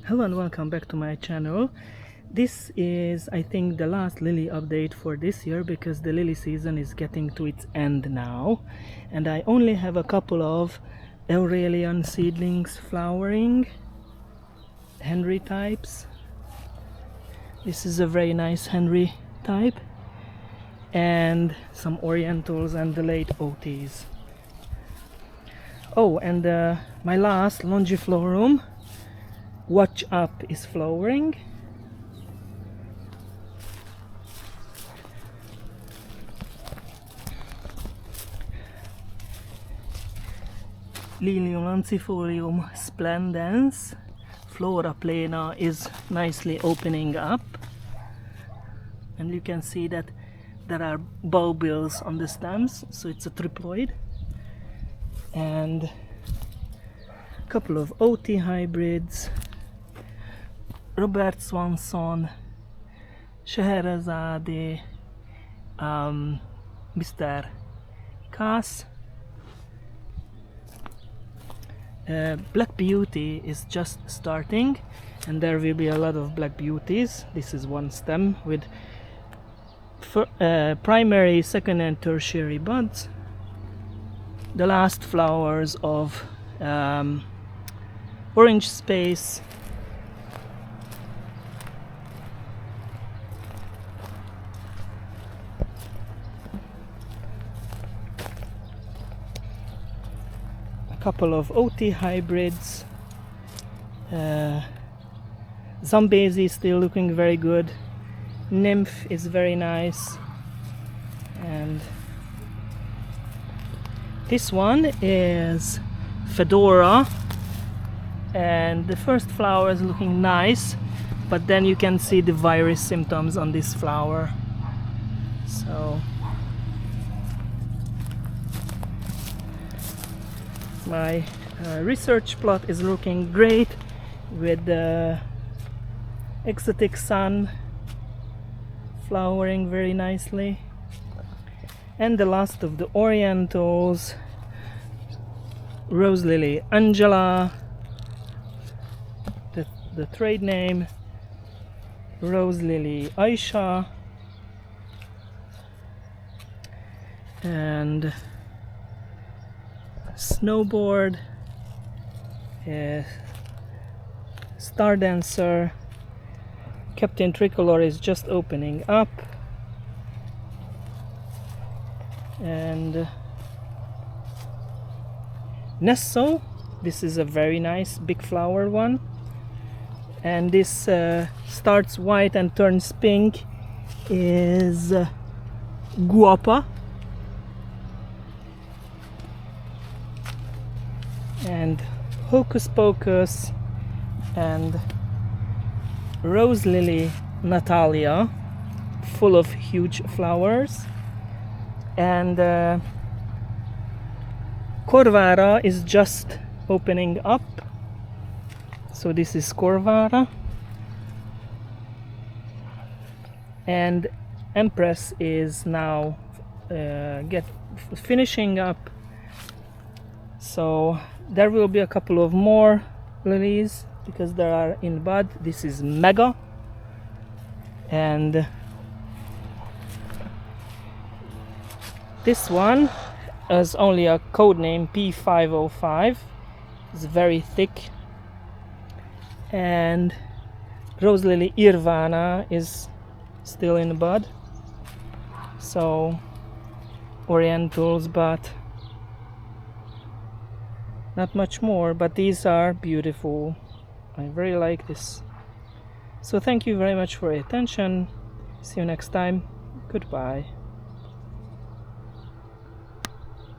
Hello and welcome back to my channel. This is, I think, the last lily update for this year because the lily season is getting to its end now, and I only have a couple of Aurelian seedlings flowering, Henry types. This is a very nice Henry type, and some Orientals and the late OTs. Oh, and my last longiflorum, Watch Up, is flowering. Lilium lancifolium splendens, flora plena, is nicely opening up, and you can see that there are bulbils on the stems, so it's a triploid. And a couple of OT hybrids, Robert Swanson, Scheherazade, Mr. Cass. Black Beauty is just starting, and there will be a lot of Black Beauties. This is one stem with primary, second and tertiary buds. The last flowers of Orange Space. Couple of OT hybrids. Zambezi is still looking very good. Nymph is very nice, and this one is Fedora, and the first flower is looking nice, but then you can see the virus symptoms on this flower. So my research plot is looking great with the exotic sun flowering very nicely, and the last of the Orientals, Roselily Angela, the trade name, Roselily Aisha, and Snowboard, Star Dancer, Captain Tricolor is just opening up, and Nesso, this is a very nice big flower one, and this starts white and turns pink, is Guapa. And Hocus Pocus and Roselily Natalia, full of huge flowers, and Corvara is just opening up, so this is Corvara, and Empress is now finishing up. So there will be a couple of more lilies because they are in bud. This is Mega, and this one has only a code name P505. It's very thick, and Roselily Irvana is still in bud. So Orientals, but not much more, but these are beautiful. I very like this. So thank you very much for your attention. See you next time. Goodbye.